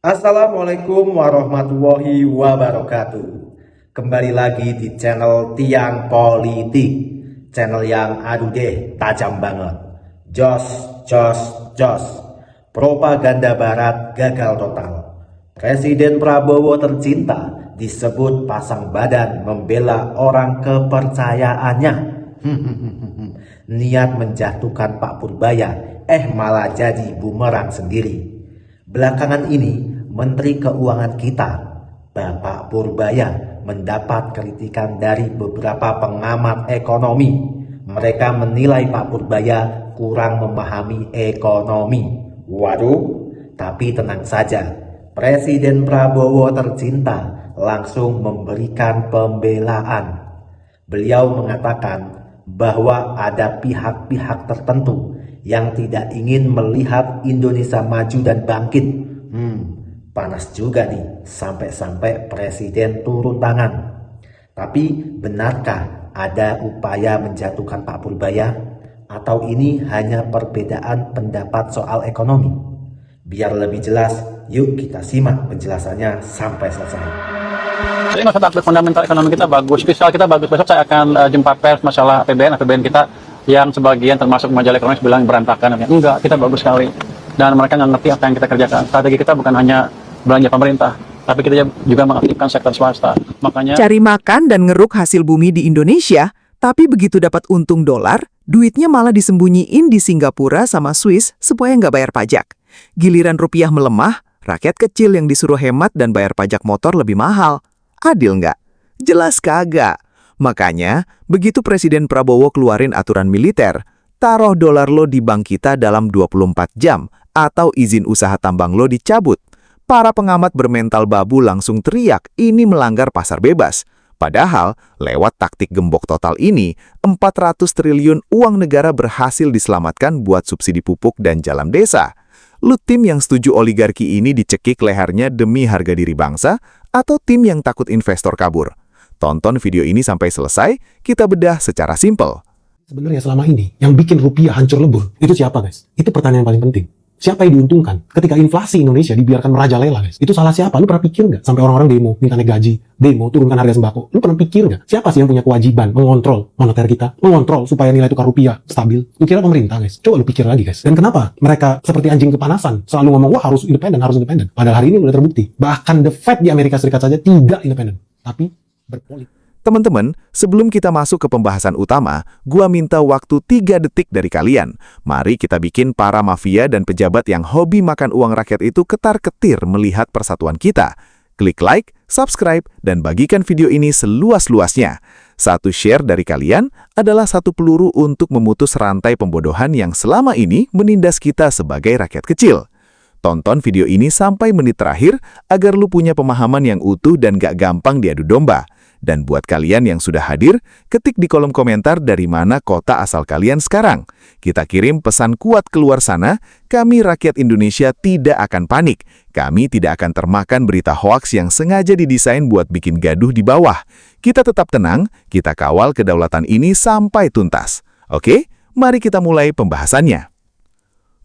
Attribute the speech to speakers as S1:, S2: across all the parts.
S1: Assalamualaikum warahmatullahi wabarakatuh. Kembali lagi di channel Tiang Politik, channel yang aduh deh tajam banget. Jos, jos, jos. Propaganda Barat gagal total. Presiden Prabowo tercinta disebut pasang badan membela orang kepercayaannya. Niat menjatuhkan Pak Purbaya, malah jadi bumerang sendiri. Belakangan ini, Menteri Keuangan kita, Bapak Purbaya, mendapat kritikan dari beberapa pengamat ekonomi. Mereka menilai Pak Purbaya kurang memahami ekonomi. Waduh, tapi tenang saja, Presiden Prabowo tercinta langsung memberikan pembelaan. Beliau mengatakan bahwa ada pihak-pihak tertentu yang tidak ingin melihat Indonesia maju dan bangkit. Panas juga nih, sampai-sampai presiden turun tangan. Tapi benarkah ada upaya menjatuhkan Pak Purbaya? Atau ini hanya perbedaan pendapat soal ekonomi? Biar lebih jelas, yuk kita simak penjelasannya sampai selesai.
S2: Jadi nggak usah takut, fundamental ekonomi kita bagus, fiskal kita bagus. Besok saya akan jumpa pers masalah APBN kita yang sebagian termasuk majalah ekonomi bilang berantakan. Enggak, kita bagus sekali. Dan mereka nggak ngerti apa yang kita kerjakan. Strategi kita bukan hanya belanja pemerintah, tapi kita juga mengaktifkan sektor swasta. Makanya
S3: cari makan dan ngeruk hasil bumi di Indonesia, tapi begitu dapat untung dolar, duitnya malah disembunyiin di Singapura sama Swiss supaya nggak bayar pajak. Giliran rupiah melemah, rakyat kecil yang disuruh hemat dan bayar pajak motor lebih mahal. Adil nggak? Jelas kagak. Makanya, begitu Presiden Prabowo keluarin aturan militer, taruh dolar lo di bank kita dalam 24 jam, atau izin usaha tambang lo dicabut. Para pengamat bermental babu langsung teriak, ini melanggar pasar bebas. Padahal, lewat taktik gembok total ini, 400 triliun uang negara berhasil diselamatkan buat subsidi pupuk dan jalan desa. Lu tim yang setuju oligarki ini dicekik lehernya demi harga diri bangsa, atau tim yang takut investor kabur? Tonton video ini sampai selesai, kita bedah secara simpel.
S4: Sebenarnya selama ini, yang bikin rupiah hancur lebur, itu siapa guys? Itu pertanyaan yang paling penting. Siapa yang diuntungkan ketika inflasi Indonesia dibiarkan merajalela guys? Itu salah siapa? Lu pernah pikir nggak? Sampai orang-orang demo, minta naik gaji, demo, turunkan harga sembako. Lu pernah pikir nggak? Siapa sih yang punya kewajiban mengontrol moneter kita? Mengontrol supaya nilai tukar rupiah stabil? Lu kira pemerintah guys? Coba lu pikir lagi guys. Dan kenapa mereka seperti anjing kepanasan? Selalu ngomong, wah harus independen, harus independen. Padahal hari ini udah terbukti. Bahkan the Fed di Amerika Serikat saja tidak independen. Tapi berpolitik.
S3: Teman-teman, sebelum kita masuk ke pembahasan utama, gua minta waktu 3 detik dari kalian. Mari kita bikin para mafia dan pejabat yang hobi makan uang rakyat itu ketar-ketir melihat persatuan kita. Klik like, subscribe, dan bagikan video ini seluas-luasnya. Satu share dari kalian adalah satu peluru untuk memutus rantai pembodohan yang selama ini menindas kita sebagai rakyat kecil. Tonton video ini sampai menit terakhir agar lu punya pemahaman yang utuh dan gak gampang diadu domba. Dan buat kalian yang sudah hadir, ketik di kolom komentar dari mana kota asal kalian sekarang. Kita kirim pesan kuat keluar sana, kami rakyat Indonesia tidak akan panik. Kami tidak akan termakan berita hoaks yang sengaja didesain buat bikin gaduh di bawah. Kita tetap tenang, kita kawal kedaulatan ini sampai tuntas. Oke, mari kita mulai pembahasannya.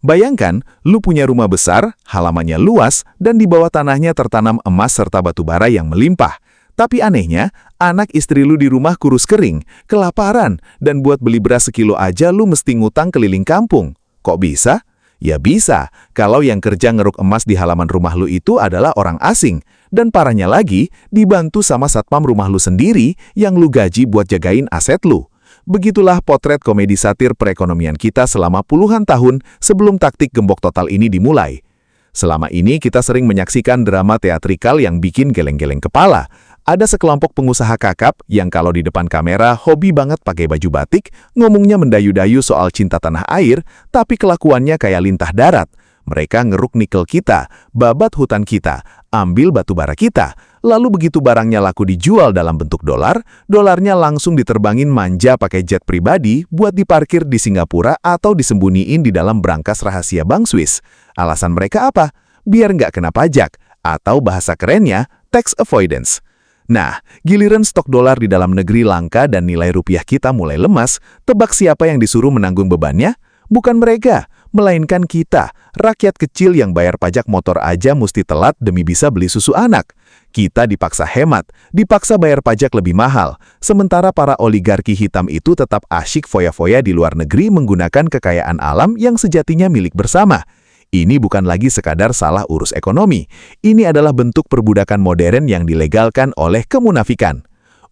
S3: Bayangkan, lu punya rumah besar, halamannya luas, dan di bawah tanahnya tertanam emas serta batu bara yang melimpah. Tapi anehnya, anak istri lu di rumah kurus kering, kelaparan, dan buat beli beras sekilo aja lu mesti ngutang keliling kampung. Kok bisa? Ya bisa, kalau yang kerja ngeruk emas di halaman rumah lu itu adalah orang asing. Dan parahnya lagi, dibantu sama satpam rumah lu sendiri yang lu gaji buat jagain aset lu. Begitulah potret komedi satir perekonomian kita selama puluhan tahun sebelum taktik gembok total ini dimulai. Selama ini kita sering menyaksikan drama teatrikal yang bikin geleng-geleng kepala. Ada sekelompok pengusaha kakap yang kalau di depan kamera hobi banget pakai baju batik, ngomongnya mendayu-dayu soal cinta tanah air, tapi kelakuannya kayak lintah darat. Mereka ngeruk nikel kita, babat hutan kita, ambil batu bara kita, lalu begitu barangnya laku dijual dalam bentuk dolar, dolarnya langsung diterbangin manja pakai jet pribadi buat diparkir di Singapura atau disembunyiin di dalam brankas rahasia Bank Swiss. Alasan mereka apa? Biar nggak kena pajak, atau bahasa kerennya, tax avoidance. Nah, giliran stok dolar di dalam negeri langka dan nilai rupiah kita mulai lemas, tebak siapa yang disuruh menanggung bebannya? Bukan mereka, melainkan kita, rakyat kecil yang bayar pajak motor aja mesti telat demi bisa beli susu anak. Kita dipaksa hemat, dipaksa bayar pajak lebih mahal, sementara para oligarki hitam itu tetap asyik foya-foya di luar negeri menggunakan kekayaan alam yang sejatinya milik bersama. Ini bukan lagi sekadar salah urus ekonomi, ini adalah bentuk perbudakan modern yang dilegalkan oleh kemunafikan.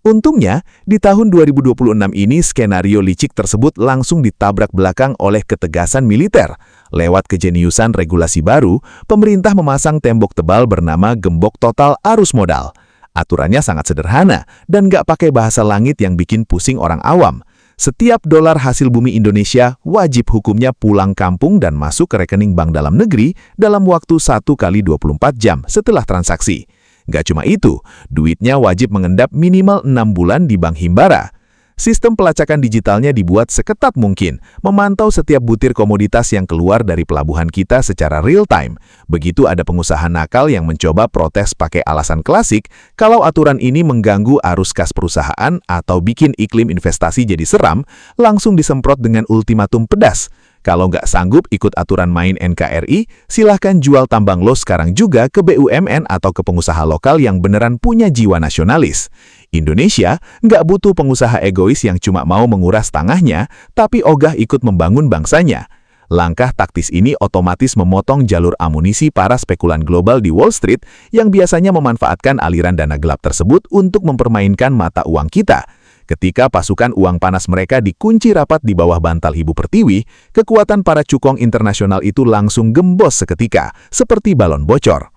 S3: Untungnya, di tahun 2026 ini skenario licik tersebut langsung ditabrak belakang oleh ketegasan militer. Lewat kejeniusan regulasi baru, pemerintah memasang tembok tebal bernama Gembok Total Arus Modal. Aturannya sangat sederhana dan nggak pakai bahasa langit yang bikin pusing orang awam. Setiap dolar hasil bumi Indonesia wajib hukumnya pulang kampung dan masuk ke rekening bank dalam negeri dalam waktu 1 kali 24 jam setelah transaksi. Gak cuma itu, duitnya wajib mengendap minimal 6 bulan di Bank Himbara. Sistem pelacakan digitalnya dibuat seketat mungkin, memantau setiap butir komoditas yang keluar dari pelabuhan kita secara real time. Begitu ada pengusaha nakal yang mencoba protes pakai alasan klasik, kalau aturan ini mengganggu arus kas perusahaan atau bikin iklim investasi jadi seram, langsung disemprot dengan ultimatum pedas. Kalau nggak sanggup ikut aturan main NKRI, silahkan jual tambang lo sekarang juga ke BUMN atau ke pengusaha lokal yang beneran punya jiwa nasionalis. Indonesia nggak butuh pengusaha egois yang cuma mau menguras tanahnya, tapi ogah ikut membangun bangsanya. Langkah taktis ini otomatis memotong jalur amunisi para spekulan global di Wall Street yang biasanya memanfaatkan aliran dana gelap tersebut untuk mempermainkan mata uang kita. Ketika pasukan uang panas mereka dikunci rapat di bawah bantal Ibu Pertiwi, kekuatan para cukong internasional itu langsung gembos seketika, seperti balon bocor.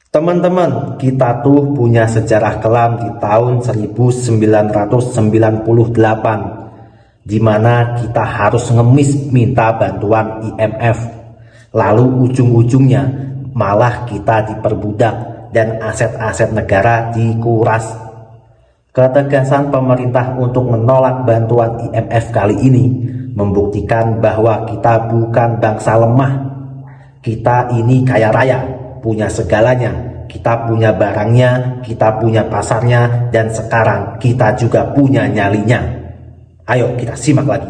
S1: Teman-teman, kita tuh punya sejarah kelam di tahun 1998, di mana kita harus ngemis minta bantuan IMF. Lalu ujung-ujungnya malah kita diperbudak dan aset-aset negara dikuras. Ketegasan pemerintah untuk menolak bantuan IMF kali ini membuktikan bahwa kita bukan bangsa lemah. Kita ini kaya raya, punya segalanya. Kita punya barangnya, kita punya pasarnya, dan sekarang kita juga punya nyalinya. Ayo kita simak lagi.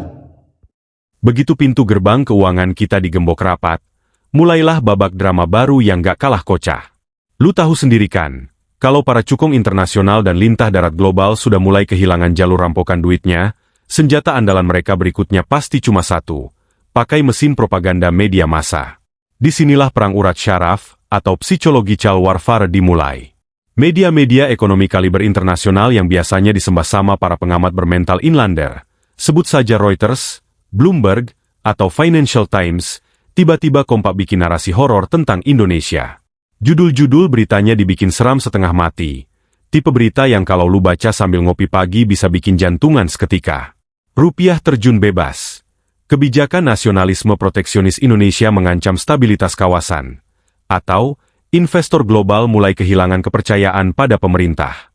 S5: Begitu pintu gerbang keuangan kita digembok rapat, mulailah babak drama baru yang gak kalah kocak. Lu tahu sendiri kan, kalau para cukong internasional dan lintah darat global sudah mulai kehilangan jalur rampokan duitnya, senjata andalan mereka berikutnya pasti cuma satu, pakai mesin propaganda media massa. Disinilah perang urat syaraf atau psychological warfare dimulai. Media-media ekonomi kaliber internasional yang biasanya disembah sama para pengamat bermental inlander, sebut saja Reuters, Bloomberg, atau Financial Times, tiba-tiba kompak bikin narasi horor tentang Indonesia. Judul-judul beritanya dibikin seram setengah mati. Tipe berita yang kalau lu baca sambil ngopi pagi bisa bikin jantungan seketika. Rupiah terjun bebas. Kebijakan nasionalisme proteksionis Indonesia mengancam stabilitas kawasan. Atau, investor global mulai kehilangan kepercayaan pada pemerintah.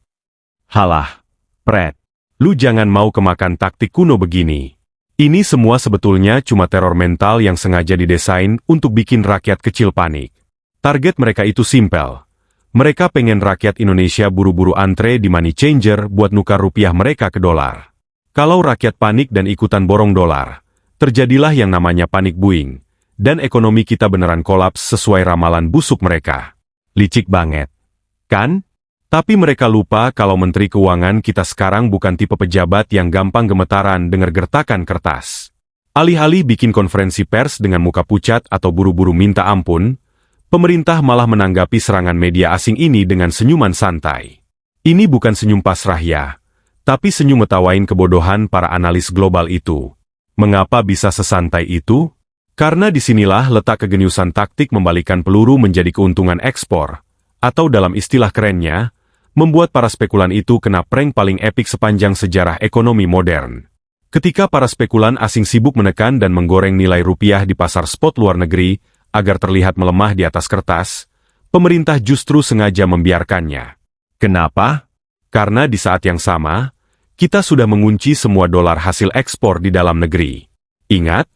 S5: Halah, Pret. Lu jangan mau kemakan taktik kuno begini. Ini semua sebetulnya cuma teror mental yang sengaja didesain untuk bikin rakyat kecil panik. Target mereka itu simpel. Mereka pengen rakyat Indonesia buru-buru antre di money changer buat nukar rupiah mereka ke dolar. Kalau rakyat panik dan ikutan borong dolar, terjadilah yang namanya panik buying, dan ekonomi kita beneran kolaps sesuai ramalan busuk mereka. Licik banget, kan? Tapi mereka lupa kalau Menteri Keuangan kita sekarang bukan tipe pejabat yang gampang gemetaran dengar gertakan kertas. Alih-alih bikin konferensi pers dengan muka pucat atau buru-buru minta ampun, pemerintah malah menanggapi serangan media asing ini dengan senyuman santai. Ini bukan senyum pasrah ya, tapi senyum ngetawain kebodohan para analis global itu. Mengapa bisa sesantai itu? Karena disinilah letak kegeniusan taktik membalikan peluru menjadi keuntungan ekspor, atau dalam istilah kerennya, membuat para spekulan itu kena prank paling epik sepanjang sejarah ekonomi modern. Ketika para spekulan asing sibuk menekan dan menggoreng nilai rupiah di pasar spot luar negeri, agar terlihat melemah di atas kertas, pemerintah justru sengaja membiarkannya. Kenapa? Karena di saat yang sama, kita sudah mengunci semua dolar hasil ekspor di dalam negeri. Ingat,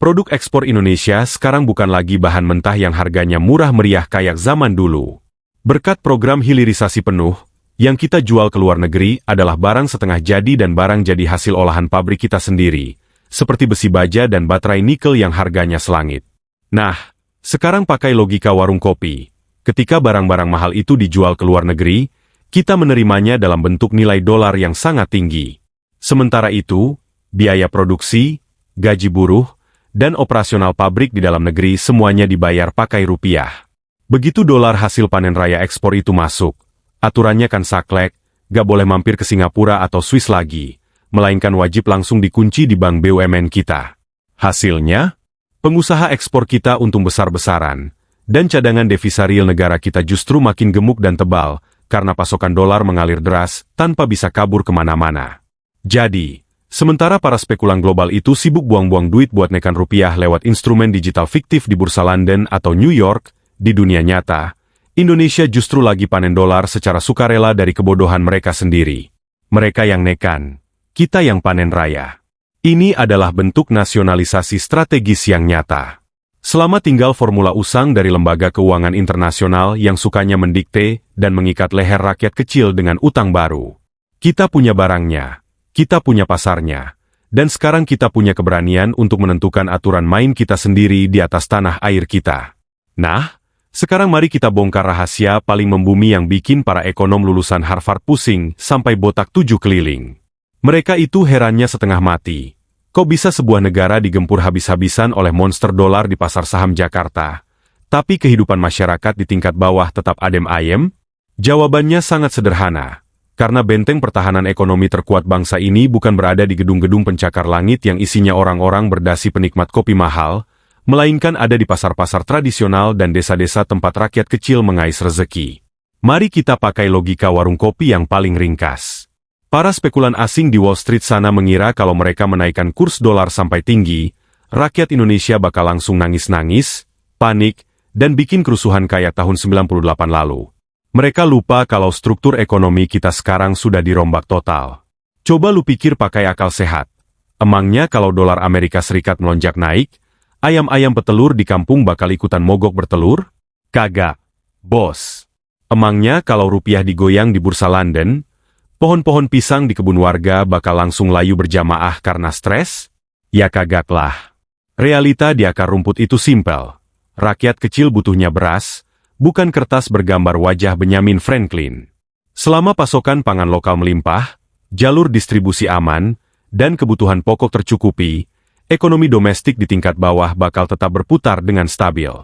S5: produk ekspor Indonesia sekarang bukan lagi bahan mentah yang harganya murah meriah kayak zaman dulu. Berkat program hilirisasi penuh, yang kita jual ke luar negeri adalah barang setengah jadi dan barang jadi hasil olahan pabrik kita sendiri, seperti besi baja dan baterai nikel yang harganya selangit. Nah, sekarang pakai logika warung kopi. Ketika barang-barang mahal itu dijual ke luar negeri, kita menerimanya dalam bentuk nilai dolar yang sangat tinggi. Sementara itu, biaya produksi, gaji buruh, dan operasional pabrik di dalam negeri semuanya dibayar pakai rupiah. Begitu dolar hasil panen raya ekspor itu masuk, aturannya kan saklek, gak boleh mampir ke Singapura atau Swiss lagi, melainkan wajib langsung dikunci di bank BUMN kita. Hasilnya, pengusaha ekspor kita untung besar-besaran, dan cadangan devisa real negara kita justru makin gemuk dan tebal, karena pasokan dolar mengalir deras tanpa bisa kabur kemana-mana. Jadi, sementara para spekulan global itu sibuk buang-buang duit buat nekan rupiah lewat instrumen digital fiktif di Bursa London atau New York, di dunia nyata, Indonesia justru lagi panen dolar secara sukarela dari kebodohan mereka sendiri. Mereka yang nekan, kita yang panen raya. Ini adalah bentuk nasionalisasi strategis yang nyata. Selama tinggal formula usang dari lembaga keuangan internasional yang sukanya mendikte dan mengikat leher rakyat kecil dengan utang baru. Kita punya barangnya, kita punya pasarnya, dan sekarang kita punya keberanian untuk menentukan aturan main kita sendiri di atas tanah air kita. Nah, sekarang mari kita bongkar rahasia paling membumi yang bikin para ekonom lulusan Harvard pusing sampai botak 7 keliling. Mereka itu herannya setengah mati. Kok bisa sebuah negara digempur habis-habisan oleh monster dolar di pasar saham Jakarta, tapi kehidupan masyarakat di tingkat bawah tetap adem ayem? Jawabannya sangat sederhana, karena benteng pertahanan ekonomi terkuat bangsa ini bukan berada di gedung-gedung pencakar langit yang isinya orang-orang berdasi penikmat kopi mahal, melainkan ada di pasar-pasar tradisional dan desa-desa tempat rakyat kecil mengais rezeki. Mari kita pakai logika warung kopi yang paling ringkas. Para spekulan asing di Wall Street sana mengira kalau mereka menaikkan kurs dolar sampai tinggi, rakyat Indonesia bakal langsung nangis-nangis, panik, dan bikin kerusuhan kayak tahun 98 lalu. Mereka lupa kalau struktur ekonomi kita sekarang sudah dirombak total. Coba lu pikir pakai akal sehat. Emangnya kalau dolar Amerika Serikat melonjak naik, ayam-ayam petelur di kampung bakal ikutan mogok bertelur? Kagak, bos. Emangnya kalau rupiah digoyang di Bursa London, pohon-pohon pisang di kebun warga bakal langsung layu berjamaah karena stres? Ya kagak lah. Realita di akar rumput itu simpel. Rakyat kecil butuhnya beras, bukan kertas bergambar wajah Benjamin Franklin. Selama pasokan pangan lokal melimpah, jalur distribusi aman, dan kebutuhan pokok tercukupi, ekonomi domestik di tingkat bawah bakal tetap berputar dengan stabil.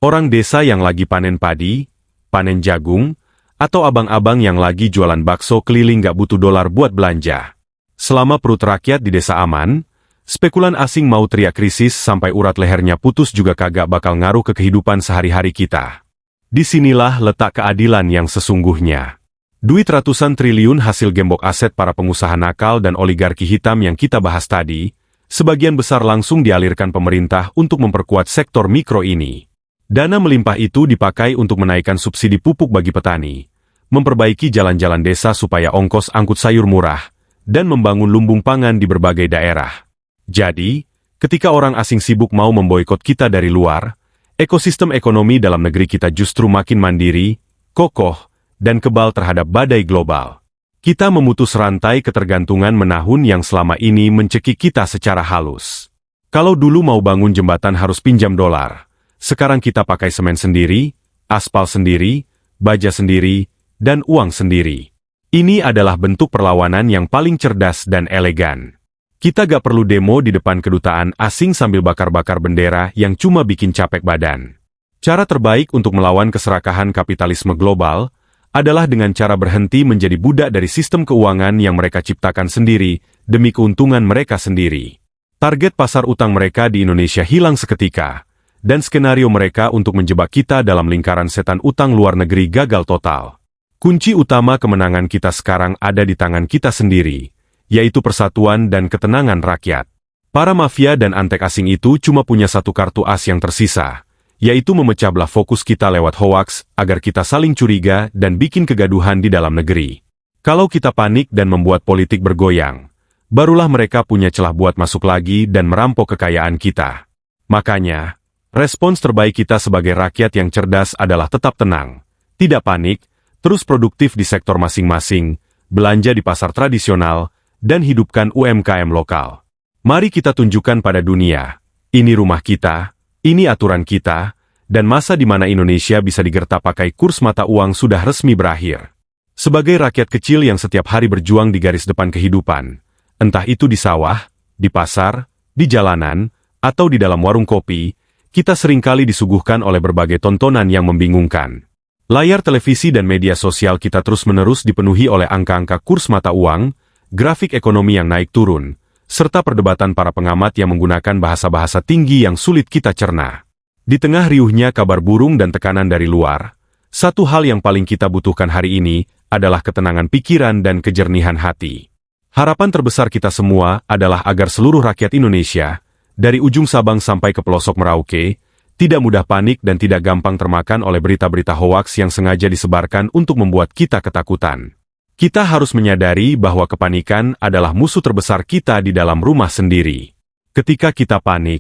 S5: Orang desa yang lagi panen padi, panen jagung, atau abang-abang yang lagi jualan bakso keliling gak butuh dolar buat belanja. Selama perut rakyat di desa aman, spekulan asing mau teriak krisis sampai urat lehernya putus juga kagak bakal ngaruh ke kehidupan sehari-hari kita. Disinilah letak keadilan yang sesungguhnya. Duit ratusan triliun hasil gembok aset para pengusaha nakal dan oligarki hitam yang kita bahas tadi, sebagian besar langsung dialirkan pemerintah untuk memperkuat sektor mikro ini. Dana melimpah itu dipakai untuk menaikkan subsidi pupuk bagi petani, memperbaiki jalan-jalan desa supaya ongkos angkut sayur murah, dan membangun lumbung pangan di berbagai daerah. Jadi, ketika orang asing sibuk mau memboikot kita dari luar, ekosistem ekonomi dalam negeri kita justru makin mandiri, kokoh, dan kebal terhadap badai global. Kita memutus rantai ketergantungan menahun yang selama ini mencekik kita secara halus. Kalau dulu mau bangun jembatan harus pinjam dolar, sekarang kita pakai semen sendiri, aspal sendiri, baja sendiri, dan uang sendiri. Ini adalah bentuk perlawanan yang paling cerdas dan elegan. Kita gak perlu demo di depan kedutaan asing sambil bakar-bakar bendera yang cuma bikin capek badan. Cara terbaik untuk melawan keserakahan kapitalisme global adalah dengan cara berhenti menjadi budak dari sistem keuangan yang mereka ciptakan sendiri demi keuntungan mereka sendiri. Target pasar utang mereka di Indonesia hilang seketika, dan skenario mereka untuk menjebak kita dalam lingkaran setan utang luar negeri gagal total. Kunci utama kemenangan kita sekarang ada di tangan kita sendiri, yaitu persatuan dan ketenangan rakyat. Para mafia dan antek asing itu cuma punya satu kartu as yang tersisa, yaitu memecah belah fokus kita lewat hoaks agar kita saling curiga dan bikin kegaduhan di dalam negeri. Kalau kita panik dan membuat politik bergoyang, barulah mereka punya celah buat masuk lagi dan merampok kekayaan kita. Makanya, respons terbaik kita sebagai rakyat yang cerdas adalah tetap tenang, tidak panik, terus produktif di sektor masing-masing, belanja di pasar tradisional, dan hidupkan UMKM lokal. Mari kita tunjukkan pada dunia, ini rumah kita, Ini aturan kita, dan masa di mana Indonesia bisa digerta pakai kurs mata uang sudah resmi berakhir. Sebagai rakyat kecil yang setiap hari berjuang di garis depan kehidupan, entah itu di sawah, di pasar, di jalanan, atau di dalam warung kopi, kita seringkali disuguhkan oleh berbagai tontonan yang membingungkan. Layar televisi dan media sosial kita terus-menerus dipenuhi oleh angka-angka kurs mata uang, grafik ekonomi yang naik turun, serta perdebatan para pengamat yang menggunakan bahasa-bahasa tinggi yang sulit kita cerna. Di tengah riuhnya kabar burung dan tekanan dari luar, satu hal yang paling kita butuhkan hari ini adalah ketenangan pikiran dan kejernihan hati. Harapan terbesar kita semua adalah agar seluruh rakyat Indonesia, dari ujung Sabang sampai ke pelosok Merauke, tidak mudah panik dan tidak gampang termakan oleh berita-berita hoaks yang sengaja disebarkan untuk membuat kita ketakutan. Kita harus menyadari bahwa kepanikan adalah musuh terbesar kita di dalam rumah sendiri. Ketika kita panik,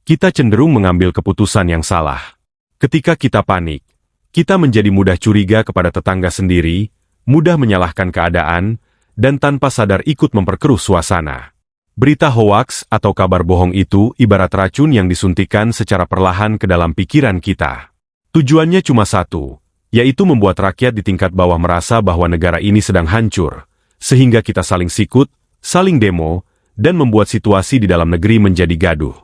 S5: kita cenderung mengambil keputusan yang salah. Ketika kita panik, kita menjadi mudah curiga kepada tetangga sendiri, mudah menyalahkan keadaan, dan tanpa sadar ikut memperkeruh suasana. Berita hoaks atau kabar bohong itu ibarat racun yang disuntikan secara perlahan ke dalam pikiran kita. Tujuannya cuma satu, yaitu membuat rakyat di tingkat bawah merasa bahwa negara ini sedang hancur, sehingga kita saling sikut, saling demo, dan membuat situasi di dalam negeri menjadi gaduh.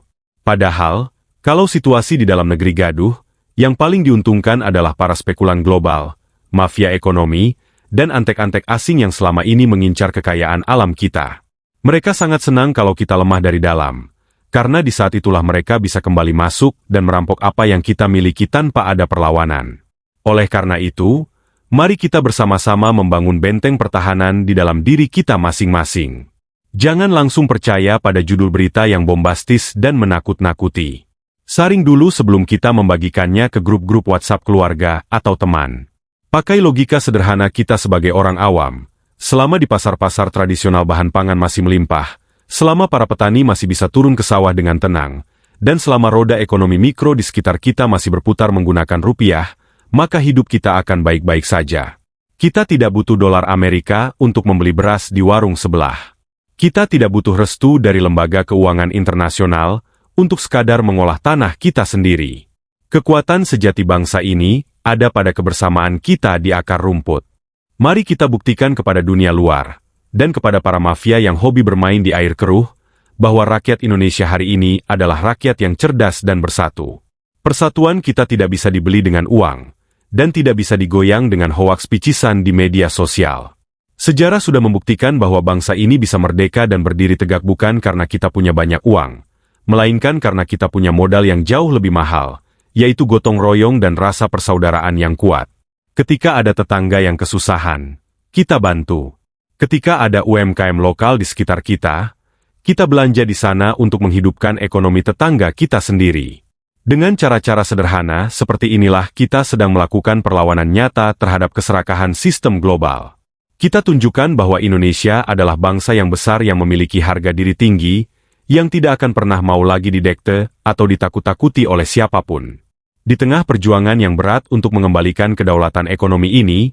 S5: Padahal, kalau situasi di dalam negeri gaduh, yang paling diuntungkan adalah para spekulan global, mafia ekonomi, dan antek-antek asing yang selama ini mengincar kekayaan alam kita. Mereka sangat senang kalau kita lemah dari dalam, karena di saat itulah mereka bisa kembali masuk dan merampok apa yang kita miliki tanpa ada perlawanan. Oleh karena itu, mari kita bersama-sama membangun benteng pertahanan di dalam diri kita masing-masing. Jangan langsung percaya pada judul berita yang bombastis dan menakut-nakuti. Saring dulu sebelum kita membagikannya ke grup-grup WhatsApp keluarga atau teman. Pakai logika sederhana kita sebagai orang awam. Selama di pasar-pasar tradisional bahan pangan masih melimpah, selama para petani masih bisa turun ke sawah dengan tenang, dan selama roda ekonomi mikro di sekitar kita masih berputar menggunakan rupiah, maka hidup kita akan baik-baik saja. Kita tidak butuh dolar Amerika untuk membeli beras di warung sebelah. Kita tidak butuh restu dari lembaga keuangan internasional untuk sekadar mengolah tanah kita sendiri. Kekuatan sejati bangsa ini ada pada kebersamaan kita di akar rumput. Mari kita buktikan kepada dunia luar, dan kepada para mafia yang hobi bermain di air keruh, bahwa rakyat Indonesia hari ini adalah rakyat yang cerdas dan bersatu. Persatuan kita tidak bisa dibeli dengan uang, dan tidak bisa digoyang dengan hoaks picisan di media sosial. Sejarah sudah membuktikan bahwa bangsa ini bisa merdeka dan berdiri tegak bukan karena kita punya banyak uang, melainkan karena kita punya modal yang jauh lebih mahal, yaitu gotong royong dan rasa persaudaraan yang kuat. Ketika ada tetangga yang kesusahan, kita bantu. Ketika ada UMKM lokal di sekitar kita belanja di sana untuk menghidupkan ekonomi tetangga kita sendiri. Dengan cara-cara sederhana seperti inilah kita sedang melakukan perlawanan nyata terhadap keserakahan sistem global. Kita tunjukkan bahwa Indonesia adalah bangsa yang besar yang memiliki harga diri tinggi, yang tidak akan pernah mau lagi didekte atau ditakut-takuti oleh siapapun. Di tengah perjuangan yang berat untuk mengembalikan kedaulatan ekonomi ini,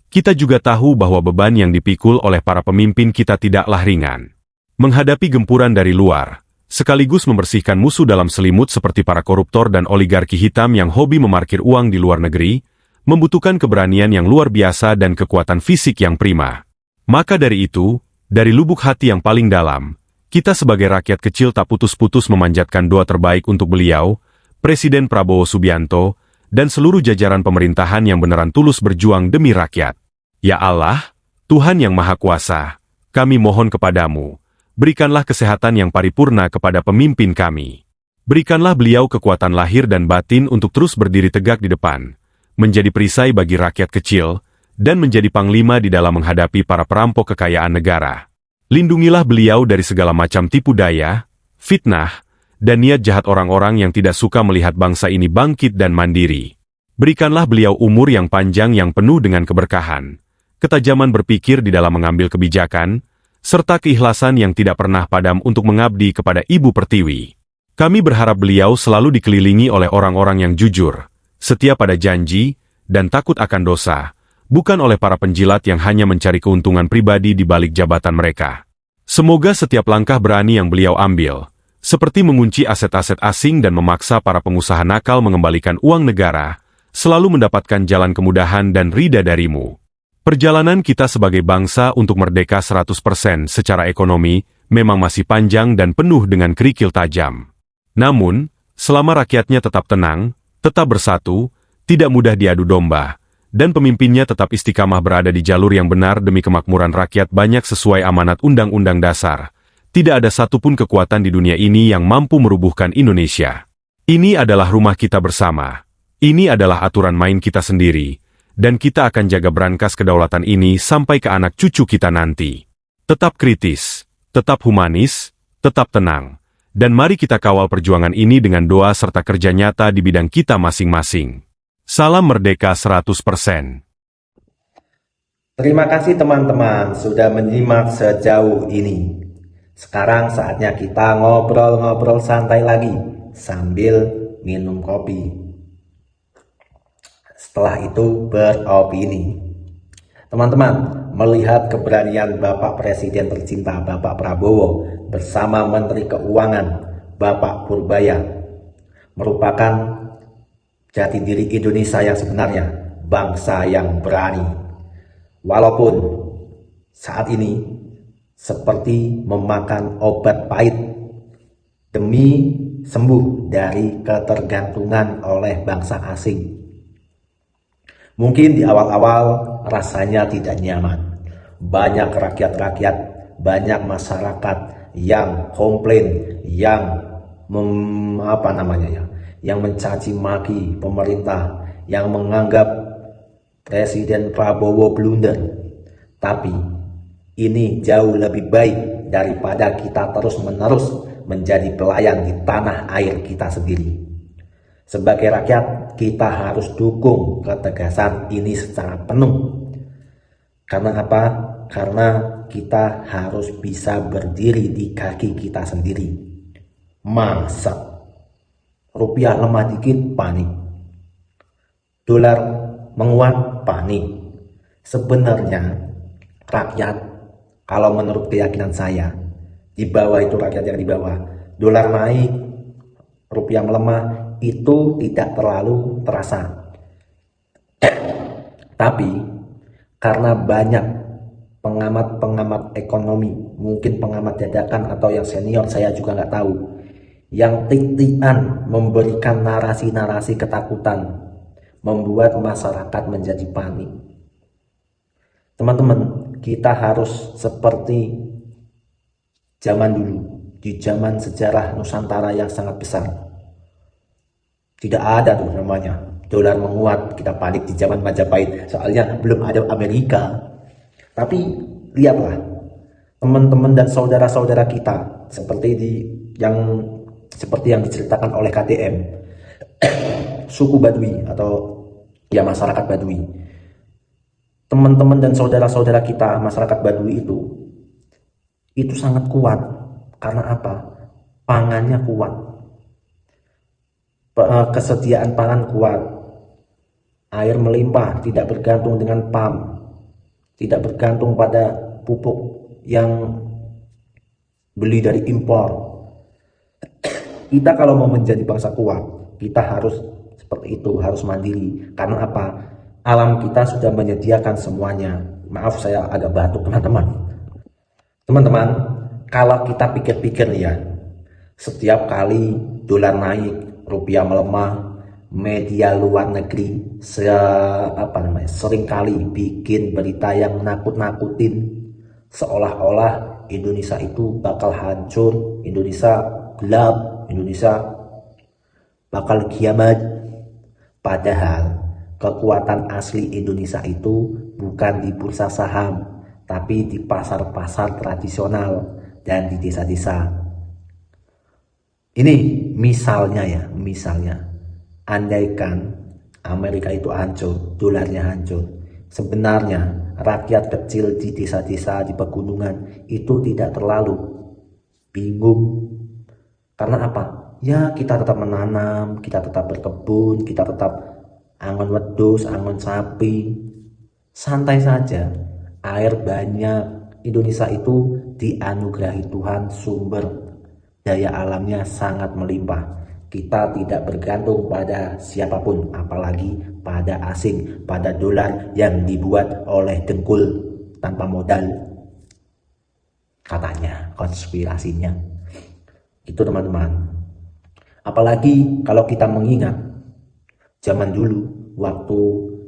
S5: kita juga tahu bahwa beban yang dipikul oleh para pemimpin kita tidaklah ringan. Menghadapi gempuran dari luar, sekaligus membersihkan musuh dalam selimut seperti para koruptor dan oligarki hitam yang hobi memarkir uang di luar negeri, membutuhkan keberanian yang luar biasa dan kekuatan fisik yang prima. Maka dari itu, dari lubuk hati yang paling dalam, kita sebagai rakyat kecil tak putus-putus memanjatkan doa terbaik untuk beliau, Presiden Prabowo Subianto, dan seluruh jajaran pemerintahan yang beneran tulus berjuang demi rakyat. Ya Allah, Tuhan yang Maha Kuasa, kami mohon kepadamu, berikanlah kesehatan yang paripurna kepada pemimpin kami. Berikanlah beliau kekuatan lahir dan batin untuk terus berdiri tegak di depan, menjadi perisai bagi rakyat kecil, dan menjadi panglima di dalam menghadapi para perampok kekayaan negara. Lindungilah beliau dari segala macam tipu daya, fitnah, dan niat jahat orang-orang yang tidak suka melihat bangsa ini bangkit dan mandiri. Berikanlah beliau umur yang panjang yang penuh dengan keberkahan, ketajaman berpikir di dalam mengambil kebijakan, serta keikhlasan yang tidak pernah padam untuk mengabdi kepada Ibu Pertiwi. Kami berharap beliau selalu dikelilingi oleh orang-orang yang jujur, setia pada janji, dan takut akan dosa, bukan oleh para penjilat yang hanya mencari keuntungan pribadi di balik jabatan mereka. Semoga setiap langkah berani yang beliau ambil, Seperti mengunci aset-aset asing dan memaksa para pengusaha nakal mengembalikan uang negara, selalu mendapatkan jalan kemudahan dan ridha darimu. Perjalanan kita sebagai bangsa untuk merdeka 100% secara ekonomi memang masih panjang dan penuh dengan kerikil tajam. Namun, selama rakyatnya tetap tenang, tetap bersatu, tidak mudah diadu domba, dan pemimpinnya tetap istiqamah berada di jalur yang benar demi kemakmuran rakyat banyak sesuai amanat Undang-Undang Dasar, tidak ada satupun kekuatan di dunia ini yang mampu merubuhkan Indonesia. Ini adalah rumah kita bersama. Ini adalah aturan main kita sendiri, dan kita akan jaga brankas kedaulatan ini sampai ke anak cucu kita nanti. Tetap kritis, tetap humanis, tetap tenang, dan mari kita kawal perjuangan ini dengan doa serta kerja nyata di bidang kita masing-masing. Salam Merdeka 100%.
S1: Terima kasih teman-teman sudah menyimak sejauh ini. Sekarang saatnya kita ngobrol-ngobrol santai lagi sambil minum kopi. Setelah itu beropini. Teman-teman, melihat keberanian Bapak Presiden tercinta Bapak Prabowo bersama Menteri Keuangan Bapak Purbaya merupakan jati diri Indonesia yang sebenarnya, bangsa yang berani. Walaupun saat ini seperti memakan obat pahit demi sembuh dari ketergantungan oleh bangsa asing. Mungkin di awal-awal rasanya tidak nyaman. Banyak rakyat-rakyat, banyak masyarakat yang komplain, yang yang mencaci maki pemerintah, yang menganggap Presiden Prabowo blunder. Tapi ini jauh lebih baik daripada kita terus-menerus menjadi pelayan di tanah air kita sendiri. Sebagai rakyat, kita harus dukung ketegasan ini secara penuh. Karena apa? Karena kita harus bisa berdiri di kaki kita sendiri. Masa rupiah lemah dikit panik, dolar menguat panik. Sebenarnya rakyat, kalau menurut keyakinan saya, di bawah itu rakyat yang di bawah, dolar naik, rupiah melemah, itu tidak terlalu terasa. Tapi karena banyak pengamat-pengamat ekonomi, mungkin pengamat dadakan atau yang senior, saya juga nggak tahu, yang tik-tikan memberikan narasi-narasi ketakutan, membuat masyarakat menjadi panik. Teman-teman, kita harus seperti zaman dulu, di zaman sejarah Nusantara yang sangat besar. Tidak ada tuh namanya dolar menguat, kita panik di zaman Majapahit, soalnya belum ada Amerika. Tapi lihatlah teman-teman dan saudara-saudara kita seperti yang diceritakan oleh KTM, suku Badui atau ya masyarakat Badui. Teman-teman dan saudara-saudara kita masyarakat Badui itu sangat kuat. Karena apa? Pangannya kuat, kesediaan pangan kuat, air melimpah, tidak bergantung dengan pump, tidak bergantung pada pupuk yang beli dari impor. Kita kalau mau menjadi bangsa kuat, kita harus seperti itu, harus mandiri. Karena apa? Alam kita sudah menyediakan semuanya. Maaf saya agak batuk teman-teman. Teman-teman, kalau kita pikir-pikir ya, setiap kali dolar naik, rupiah melemah, media luar negeri seringkali bikin berita yang nakut-nakutin, seolah-olah Indonesia itu bakal hancur, Indonesia gelap, Indonesia bakal kiamat. Padahal kekuatan asli Indonesia itu bukan di bursa saham, tapi di pasar-pasar tradisional dan di desa-desa. Ini misalnya, andaikan Amerika itu hancur, dolarnya hancur, sebenarnya rakyat kecil di desa-desa, di pegunungan itu tidak terlalu bingung. Karena apa? Ya kita tetap menanam, kita tetap berkebun, kita tetap angon wedhus, angon sapi, santai saja. Air banyak, Indonesia itu dianugerahi Tuhan sumber daya alamnya sangat melimpah. Kita tidak bergantung pada siapapun, apalagi pada asing, pada dolar yang dibuat oleh dengkul tanpa modal. Katanya konspirasinya. Itu teman-teman. Apalagi kalau kita mengingat zaman dulu waktu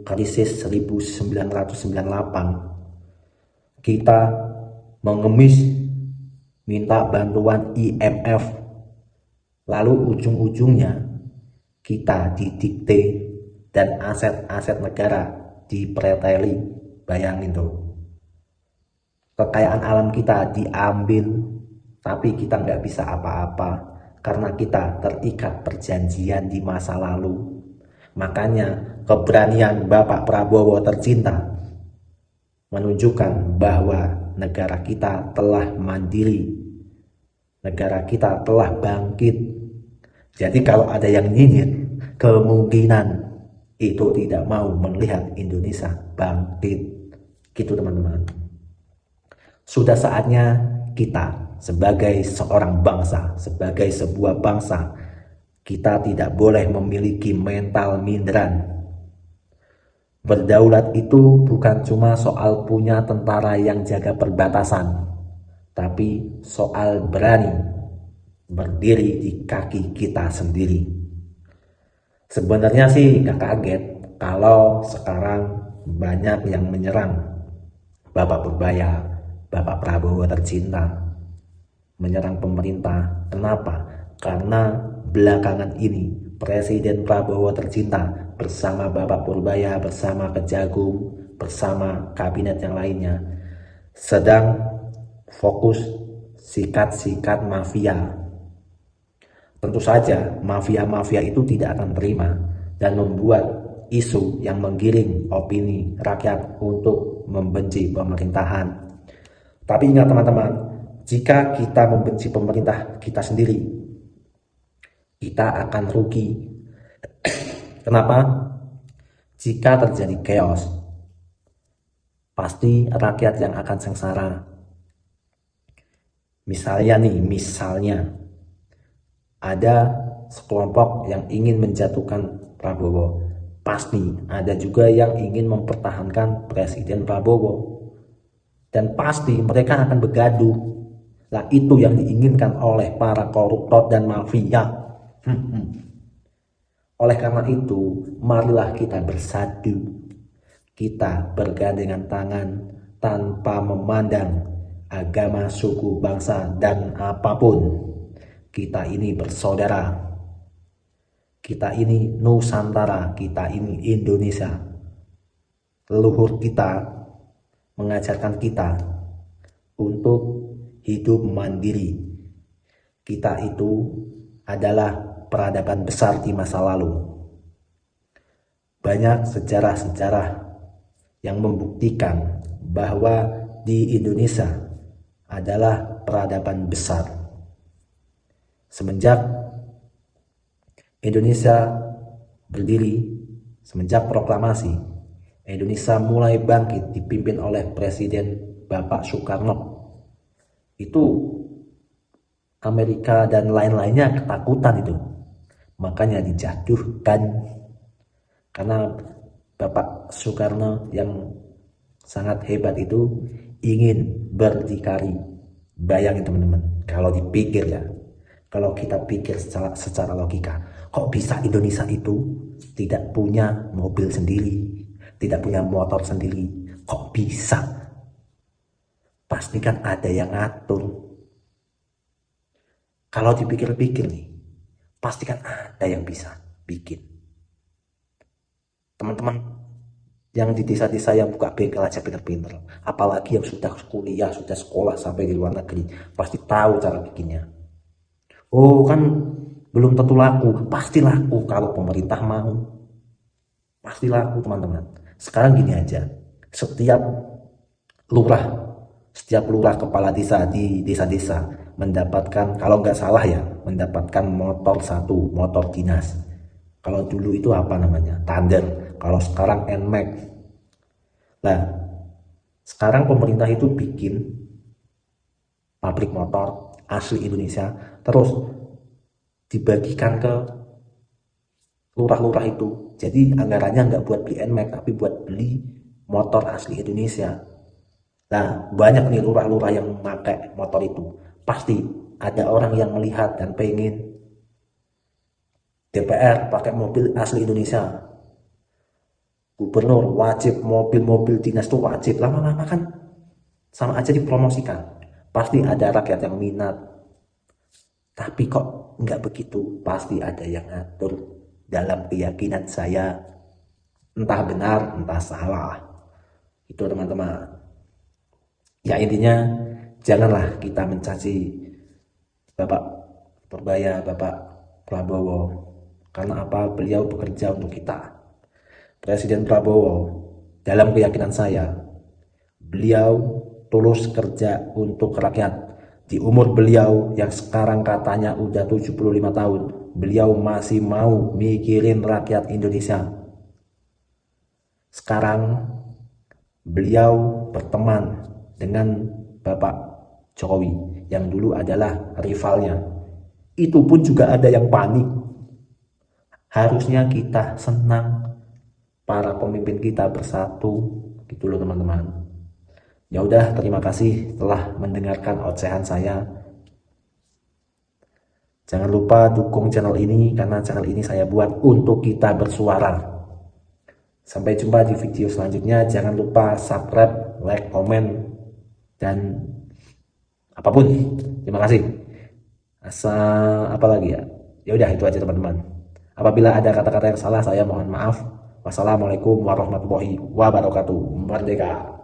S1: krisis 1998, kita mengemis minta bantuan IMF, lalu ujung-ujungnya kita didikte dan aset-aset negara dipreteli. Bayangin tuh, kekayaan alam kita diambil, tapi kita nggak bisa apa-apa karena kita terikat perjanjian di masa lalu. Makanya keberanian Bapak Prabowo tercinta menunjukkan bahwa negara kita telah mandiri, negara kita telah bangkit. Jadi kalau ada yang nyinyir, kemungkinan itu tidak mau melihat Indonesia bangkit. Gitu teman-teman. Sudah saatnya kita sebagai seorang bangsa, sebagai sebuah bangsa, kita tidak boleh memiliki mental minderan. Berdaulat itu bukan cuma soal punya tentara yang jaga perbatasan, tapi soal berani berdiri di kaki kita sendiri. Sebenarnya sih gak kaget kalau sekarang banyak yang menyerang Bapak Purbaya, Bapak Prabowo tercinta, menyerang pemerintah. Kenapa? Karena belakangan ini Presiden Prabowo tercinta bersama Bapak Purbaya, bersama Kejagung, bersama kabinet yang lainnya sedang fokus sikat-sikat mafia. Tentu saja mafia-mafia itu tidak akan terima dan membuat isu yang menggiring opini rakyat untuk membenci pemerintahan. Tapi ingat teman-teman, jika kita membenci pemerintah kita sendiri, kita akan rugi. Kenapa? Jika terjadi chaos, pasti rakyat yang akan sengsara. Misalnya ada sekelompok yang ingin menjatuhkan Prabowo, pasti ada juga yang ingin mempertahankan Presiden Prabowo, dan pasti mereka akan bergaduh. Lah itu yang diinginkan oleh para koruptor dan mafia. Oleh karena itu, marilah kita bersatu, kita bergandengan tangan tanpa memandang agama, suku, bangsa, dan apapun. Kita ini bersaudara, kita ini Nusantara, kita ini Indonesia. Leluhur kita mengajarkan kita untuk hidup mandiri. Kita itu adalah peradaban besar di masa lalu. Banyak sejarah-sejarah yang membuktikan bahwa di Indonesia adalah peradaban besar. Semenjak Indonesia berdiri, semenjak proklamasi, Indonesia mulai bangkit dipimpin oleh Presiden Bapak Soekarno. Itu Amerika dan lain-lainnya ketakutan itu. Makanya dijatuhkan. Karena Bapak Soekarno yang sangat hebat itu ingin berdikari. Bayangin teman-teman, kalau dipikir ya, kalau kita pikir secara logika, kok bisa Indonesia itu tidak punya mobil sendiri, tidak punya motor sendiri? Kok bisa? Pasti kan ada yang ngatur. Kalau dipikir-pikir nih, pasti kan ada yang bisa bikin. Teman-teman yang di desa-desa yang buka bengkel aja pinter-pinter, apalagi yang sudah kuliah, sudah sekolah sampai di luar negeri, pasti tahu cara bikinnya. Oh kan belum tentu laku, pasti laku kalau pemerintah mau. Pasti laku teman-teman. Sekarang gini aja, setiap lurah kepala desa di desa-desa mendapatkan, kalau nggak salah ya, mendapatkan motor satu, motor dinas. Kalau dulu itu apa namanya? Thunder. Kalau sekarang NMAX. Nah, sekarang pemerintah itu bikin pabrik motor, asli Indonesia, terus dibagikan ke lurah-lurah itu. Jadi anggarannya nggak buat beli NMAX, tapi buat beli motor asli Indonesia. Nah, banyak nih lurah-lurah yang memakai motor itu. Pasti ada orang yang melihat dan pengen DPR pakai mobil asli Indonesia. Gubernur wajib mobil-mobil dinas itu wajib. Lama-lama kan sama aja dipromosikan. Pasti ada rakyat yang minat. Tapi kok nggak begitu? Pasti ada yang ngatur. Dalam keyakinan saya, entah benar, entah salah. Itu teman-teman. Ya intinya, janganlah kita mencaci Bapak Purbaya, Bapak Prabowo. Karena apa? Beliau bekerja untuk kita. Presiden Prabowo, dalam keyakinan saya, beliau tulus kerja untuk rakyat. Di umur beliau yang sekarang katanya udah 75 tahun, beliau masih mau mikirin rakyat Indonesia. Sekarang beliau berteman dengan Bapak Jokowi yang dulu adalah rivalnya. Itu pun juga ada yang panik. Harusnya kita senang para pemimpin kita bersatu, gitu loh teman-teman. Ya udah, terima kasih telah mendengarkan ocehan saya. Jangan lupa dukung channel ini karena channel ini saya buat untuk kita bersuara. Sampai jumpa di video selanjutnya. Jangan lupa subscribe, like, komen, dan apapun. Terima kasih. Apa lagi ya? Ya udah, itu aja teman-teman. Apabila ada kata-kata yang salah, saya mohon maaf. Wassalamualaikum warahmatullahi wabarakatuh. Merdeka.